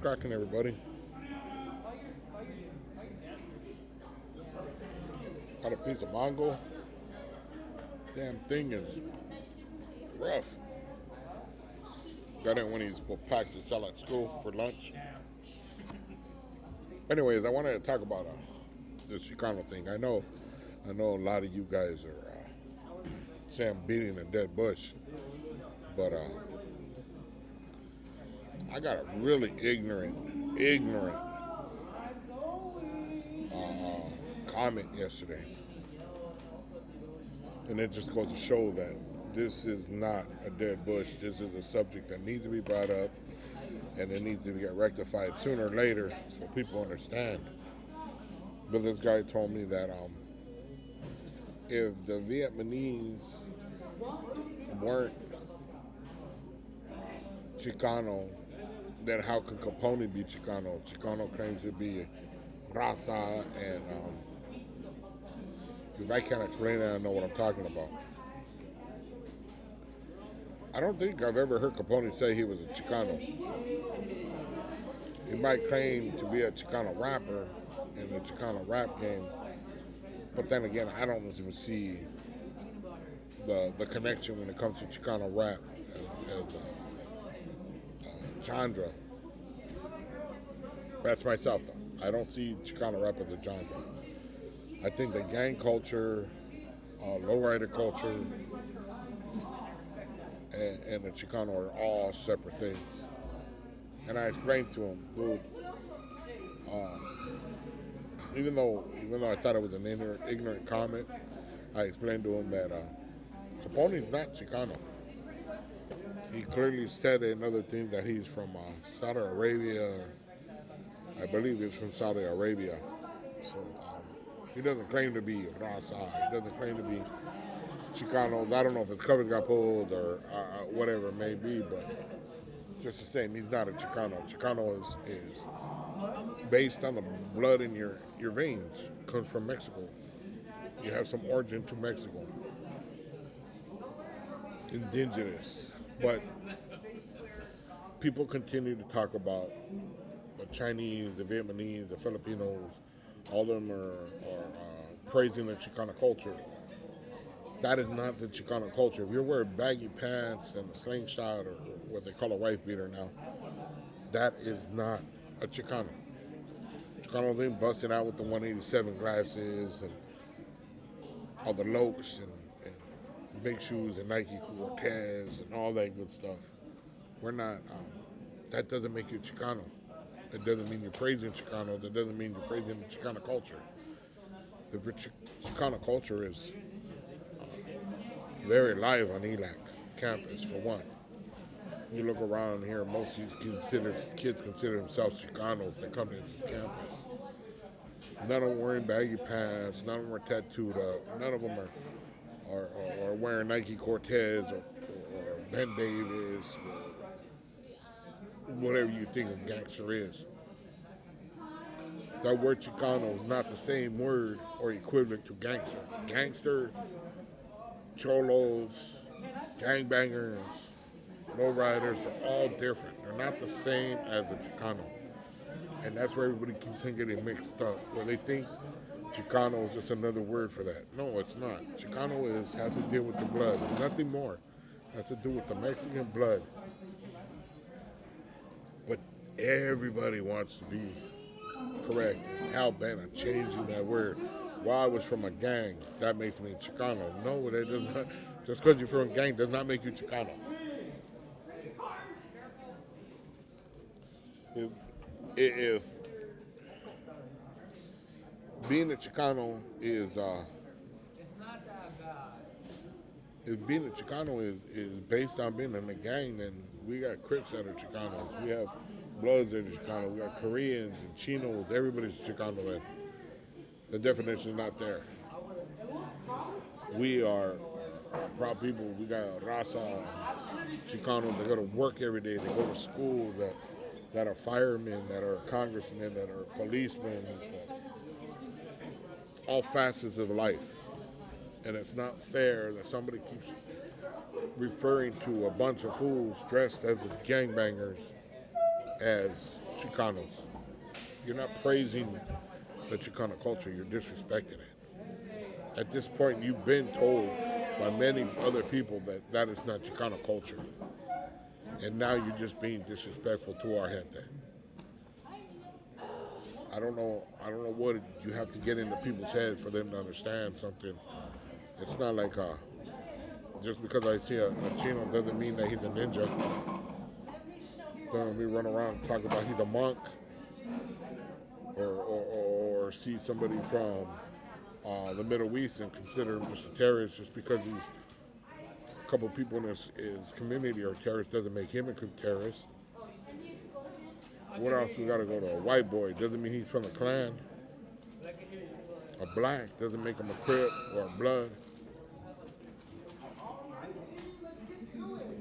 Cracking, everybody. Got a piece of mango. Damn thing is rough. Got it when he's packs to sell at school for lunch. Anyways, I wanted to talk about this Chicano thing. I know a lot of you guys are saying I'm beating a dead bush, but I got a really ignorant comment yesterday, and it just goes to show that this is not a dead bush. This is a subject that needs to be brought up, and it needs to get rectified sooner or later so people understand. But this guy told me that if the Vietnamese weren't Chicano, then how could Capone be Chicano? Chicano claims to be raza, and if I can't explain it, I know what I'm talking about. I don't think I've ever heard Capone say he was a Chicano. He might claim to be a Chicano rapper in the Chicano rap game, but then again, I don't even see the connection when it comes to Chicano rap as genre. That's myself, though. I don't see Chicano rap as a genre. I think the gang culture, lowrider culture, and the Chicano are all separate things. And I explained to him, dude, even though I thought it was an ignorant comment, I explained to him that Capone's not Chicano. He clearly said another thing that he's from Saudi Arabia. I believe he's from Saudi Arabia. So he doesn't claim to be Raza. He doesn't claim to be Chicano. I don't know if his covers got pulled or whatever it may be, but just the same, he's not a Chicano. Chicano is based on the blood in your veins. Comes from Mexico. You have some origin to Mexico. Indigenous. But people continue to talk about the Chinese, the Vietnamese, the Filipinos. All of them are praising the Chicano culture. That is not the Chicano culture. If you're wearing baggy pants and a slingshot or what they call a wife beater now, that is not a Chicano. Chicanos ain't busting out with the 187 glasses and all the Lokes and big shoes and Nike Cortez and all that good stuff. We're not, that doesn't make you Chicano. It doesn't mean you're praising Chicanos. It doesn't mean you're praising the Chicano culture. The Chicano culture is very live on ELAC campus, for one. You look around here, most of these kids consider themselves Chicanos that come to this campus. None of them wearing baggy pants, none of them are tattooed up, none of them are wearing Nike Cortez or Ben Davis or whatever you think a gangster is. That word Chicano is not the same word or equivalent to gangster. Gangster, Cholos, gangbangers, lowriders are all different. They're not the same as a Chicano. And that's where everybody keeps getting mixed up, where they think Chicano is just another word for that. No, it's not. Chicano has to deal with the blood, nothing more. It has to do with the Mexican blood. But everybody wants to be correct and hell bent on changing that word. Well, I was from a gang, that makes me Chicano. No, that does not. Just because you're from a gang does not make you Chicano. If being a Chicano is if being a Chicano is based on being in a gang, then we got Crips that are Chicanos. We have Bloods that are Chicano. We got Koreans and Chinos. Everybody's Chicano. Then the definition is not there. We are proud people. We got Raza Chicanos that go to work every day. They go to school. That are firemen, that are congressmen, that are policemen, all facets of life. And it's not fair that somebody keeps referring to a bunch of fools dressed as gangbangers as Chicanos. You're not praising the Chicano culture. You're disrespecting it. At this point, you've been told by many other people that that is not Chicano culture. And now you're just being disrespectful to our gente. I don't know what you have to get into people's heads for them to understand something. It's not like just because I see a Chino doesn't mean that he's a ninja. Then we run around and talk about he's a monk, or see somebody from the Middle East and consider him just a terrorist just because he's a couple people in his community are terrorists doesn't make him a terrorist. What else we gotta go to? A white boy doesn't mean he's from the Klan. A black doesn't make him a Crip or a Blood.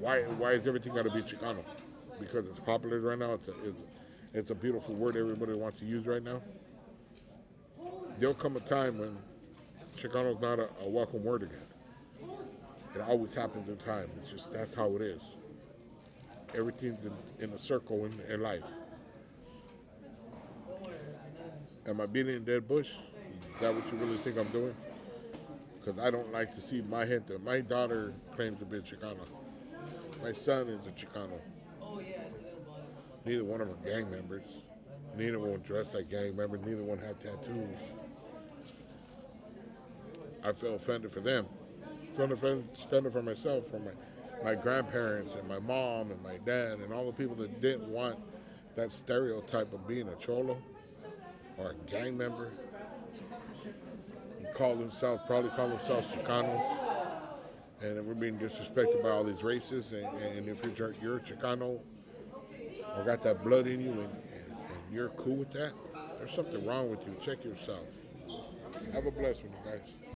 Why is everything gotta be Chicano? Because it's popular right now. It's a beautiful word everybody wants to use right now. There'll come a time when Chicano's not a welcome word again. It always happens in time. It's just that's how it is. Everything's in a circle in life. Am I beating a dead bush? Is that what you really think I'm doing? Because I don't like to see my gente. My daughter claims to be a Chicano. My son is a Chicano. Neither one of them are gang members. Neither one dressed like gang members. Neither one had tattoos. I feel offended for them. I feel offended for myself, for my grandparents and my mom and my dad and all the people that didn't want that stereotype of being a Cholo or a gang member. And probably call themselves Chicanos. And we're being disrespected by all these races. And if you're a Chicano or got that blood in you and you're cool with that, there's something wrong with you. Check yourself. Have a blessed one, you guys.